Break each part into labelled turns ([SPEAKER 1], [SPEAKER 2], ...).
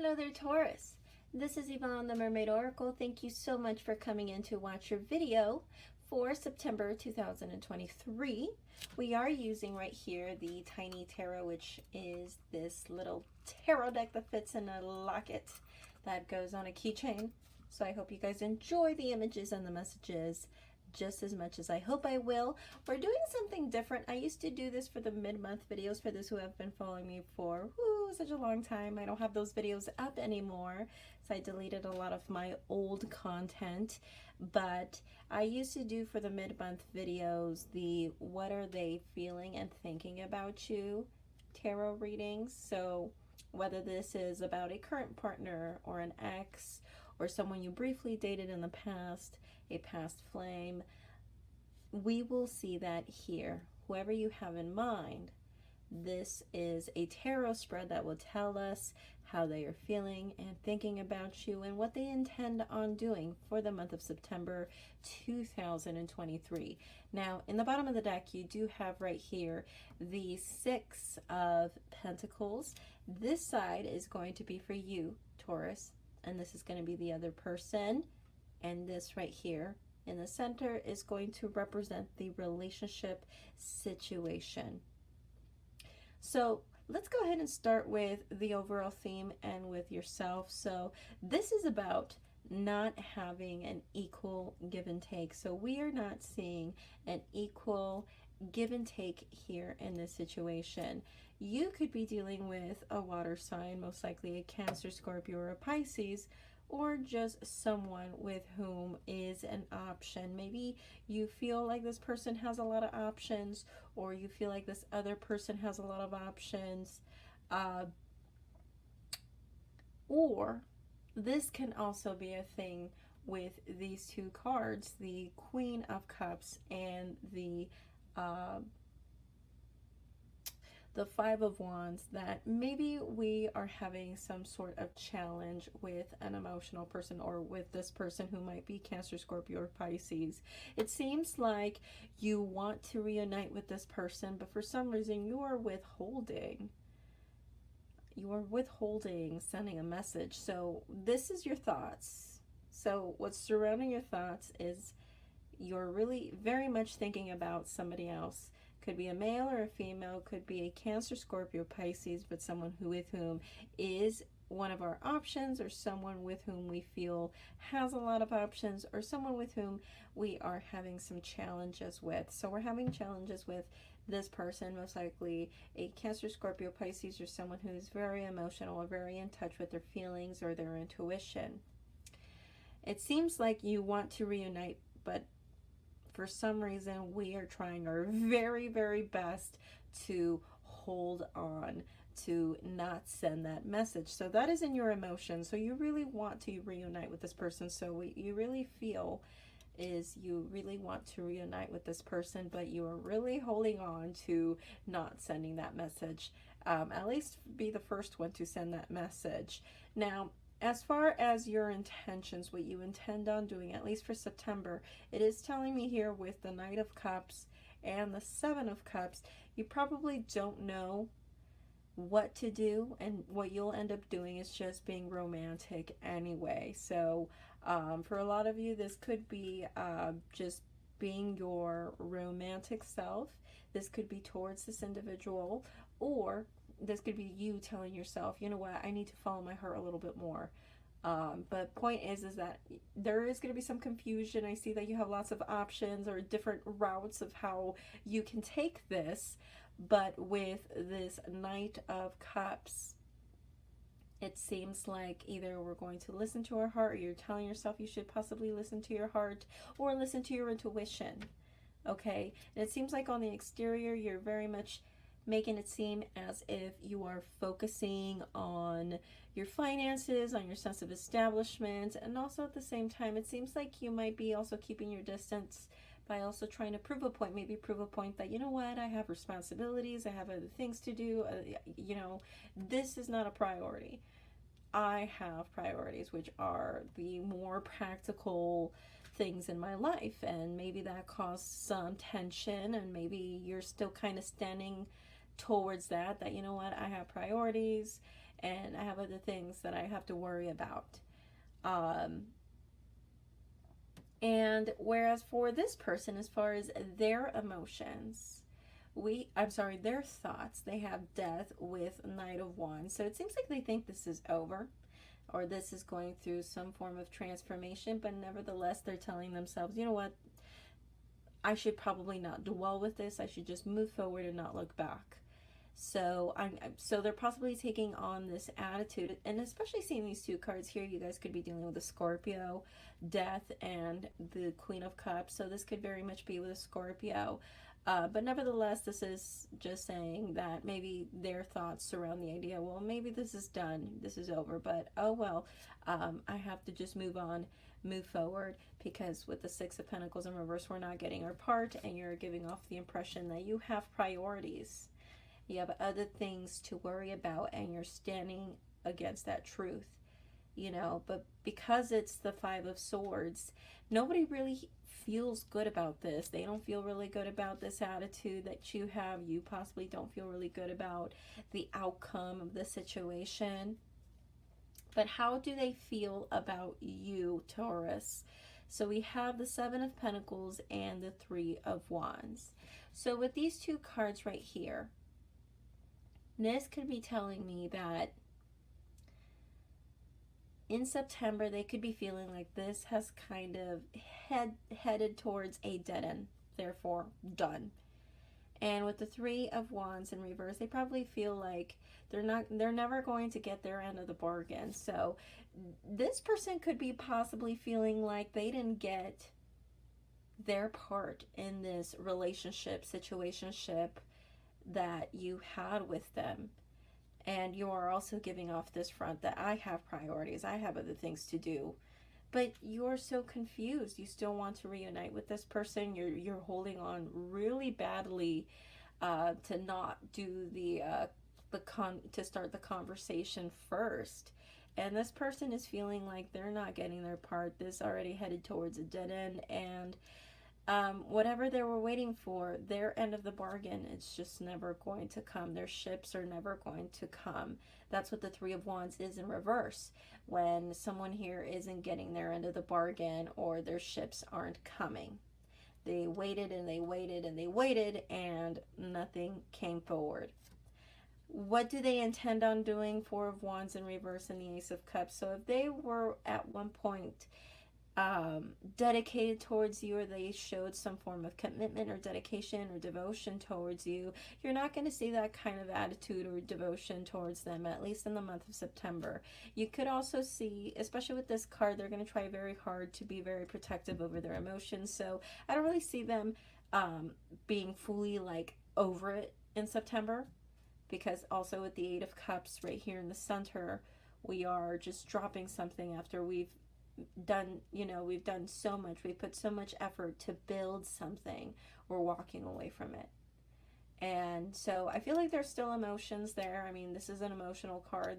[SPEAKER 1] Hello there, Taurus. This is Yvonne, the Mermaid Oracle. Thank you so much for coming in to watch your video for September 2023. We are using right here the Tiny Tarot, which is this little tarot deck that fits in a locket that goes on a keychain. So I hope you guys enjoy the images and the messages just as much as I hope I will. We're doing something different. I used to do this for the mid-month videos for those who have been following me for such a long time. I don't have those videos up anymore, so I deleted a lot of my old content. But I used to do for the mid-month videos the what are they feeling and thinking about you tarot readings. So whether this is about a current partner or an ex or someone you briefly dated in the past, a past flame, we will see that here. Whoever you have in mind, this is a tarot spread that will tell us how they are feeling and thinking about you and what they intend on doing for the month of September 2023. Now, in the bottom of the deck, you do have right here the Six of Pentacles. This side is going to be for you, Taurus, and this is going to be the other person. And this right here in the center is going to represent the relationship situation. So let's go ahead and start with the overall theme and with yourself. So this is about not having an equal give and take. So we are not seeing an equal give and take here in this situation. You could be dealing with a water sign, most likely a Cancer, Scorpio, or a Pisces, or just someone with whom is an option. Maybe you feel like this person has a lot of options, or you feel like this other person has a lot of options. Or this can also be a thing with these two cards, the Queen of Cups and the Five of Wands, that maybe we are having some sort of challenge with an emotional person or with this person who might be Cancer, Scorpio, or Pisces. It seems like you want to reunite with this person, but for some reason you are withholding. You are withholding sending a message. So this is your thoughts. So what's surrounding your thoughts is you're really very much thinking about somebody else. Could be a male or a female, could be a Cancer, Scorpio, Pisces, but someone with whom is one of our options, or someone with whom we feel has a lot of options, or someone with whom we are having some challenges with. So we're having challenges with this person, most likely a Cancer, Scorpio, Pisces, or someone who is very emotional or very in touch with their feelings or their intuition. It seems like you want to reunite, but for some reason, we are trying our very, very best to hold on, to not send that message. So that is in your emotion. So you really want to reunite with this person. So what you really feel is you really want to reunite with this person, but you are really holding on to not sending that message. At least be the first one to send that message. Now, as far as your intentions, what you intend on doing, at least for September, it is telling me here with the Knight of Cups and the Seven of Cups, you probably don't know what to do, and what you'll end up doing is just being romantic anyway. So for a lot of you, this could be just being your romantic self. This could be towards this individual, or this could be you telling yourself, you know what, I need to follow my heart a little bit more. But point is that there is going to be some confusion. I see that you have lots of options or different routes of how you can take this. But with this Knight of Cups, it seems like either we're going to listen to our heart, or you're telling yourself you should possibly listen to your heart or listen to your intuition. Okay? And it seems like on the exterior, you're very much making it seem as if you are focusing on your finances, on your sense of establishment, and also at the same time, it seems like you might be also keeping your distance by also trying to prove a point, maybe prove a point that, you know what, I have responsibilities, I have other things to do, you know, this is not a priority. I have priorities, which are the more practical things in my life, and maybe that caused some tension, and maybe you're still kind of standing towards that, you know what, I have priorities, and I have other things that I have to worry about. Um, and whereas for this person, as far as their emotions, their thoughts, they have death with Knight of Wands. So it seems like they think this is over, or this is going through some form of transformation, but nevertheless, they're telling themselves, you know what, I should probably not dwell with this. I should just move forward and not look back. So so they're possibly taking on this attitude, and especially seeing these two cards here, you guys could be dealing with a Scorpio, Death, and the Queen of Cups. So this could very much be with a Scorpio. But nevertheless, this is just saying that maybe their thoughts surround the idea, well, maybe this is done, this is over, but oh well, I have to just move on, move forward, because with the Six of Pentacles in reverse, we're not getting our part, and you're giving off the impression that you have priorities. You have other things to worry about, and you're standing against that truth, you know. But because it's the Five of Swords, nobody really feels good about this. They don't feel really good about this attitude that you have. You possibly don't feel really good about the outcome of the situation. But how do they feel about you, Taurus? So we have the Seven of Pentacles and the Three of Wands. So with these two cards right here, this could be telling me that in September, they could be feeling like this has kind of headed towards a dead end, therefore done. And with the Three of Wands in reverse, they probably feel like they're never going to get their end of the bargain. So this person could be possibly feeling like they didn't get their part in this relationship, situationship that you had with them. And you are also giving off this front that I have priorities, I have other things to do. But you're so confused. You still want to reunite with this person. You're holding on really badly to not do to start the conversation first. And this person is feeling like they're not getting their part. This already headed towards a dead end, and whatever they were waiting for, their end of the bargain, it's just never going to come. Their ships are never going to come. That's what the Three of Wands is in reverse. When someone here isn't getting their end of the bargain, or their ships aren't coming. They waited and they waited and they waited, and nothing came forward. What do they intend on doing? Four of Wands in reverse and the Ace of Cups. So if they were at one point dedicated towards you, or they showed some form of commitment or dedication or devotion towards you, you're not going to see that kind of attitude or devotion towards them, at least in the month of September. You could also see, especially with this card, they're going to try very hard to be very protective over their emotions. So I don't really see them being fully like over it in September, because also with the Eight of Cups right here in the center, we are just dropping something after we've done, we've done so much, we put so much effort to build something. We're walking away from it. And so I feel like there's still emotions there. I mean, this is an emotional card,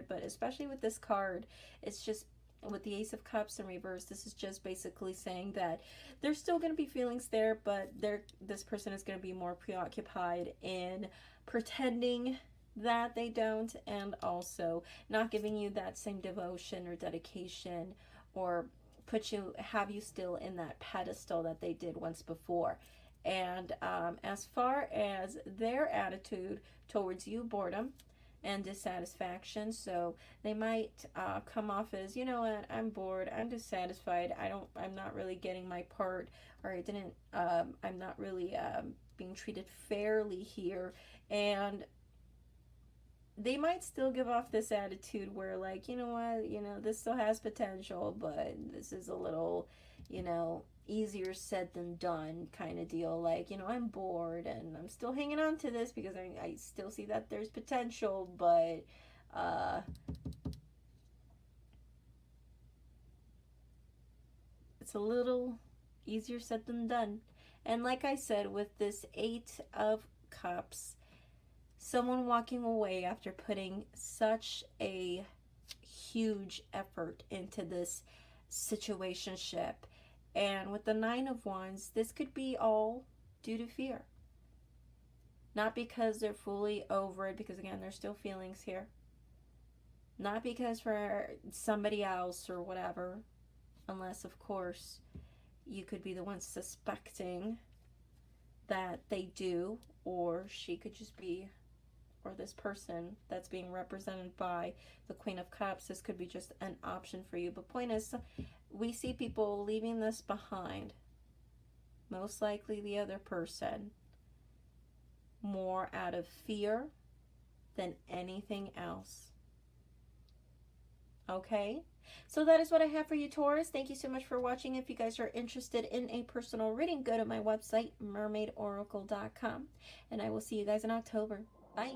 [SPEAKER 1] but especially with this card, it's just with the Ace of Cups in reverse, this is just basically saying that there's still going to be feelings there, but this person is going to be more preoccupied in pretending that they don't, and also not giving you that same devotion or dedication, or have you still in that pedestal that they did once before. And as far as their attitude towards you, boredom and dissatisfaction. So they might come off as, you know what, I'm bored, I'm dissatisfied, I'm not really getting my part, or I'm not really being treated fairly here. And they might still give off this attitude where, like, you know what, this still has potential, but this is a little, easier said than done kind of deal. Like, I'm bored and I'm still hanging on to this because I still see that there's potential, but it's a little easier said than done. And like I said, with this Eight of Cups, someone walking away after putting such a huge effort into this situationship. And with the Nine of Wands, this could be all due to fear. Not because they're fully over it, because again, there's still feelings here. Not because for somebody else or whatever, unless of course you could be the one suspecting that they do, or she could just be, or this person that's being represented by the Queen of Cups, this could be just an option for you. But point is, we see people leaving this behind. Most likely the other person, more out of fear than anything else. Okay, so that is what I have for you, Taurus. Thank you so much for watching. If you guys are interested in a personal reading, go to my website, mermaidoracle.com, and I will see you guys in October. Bye.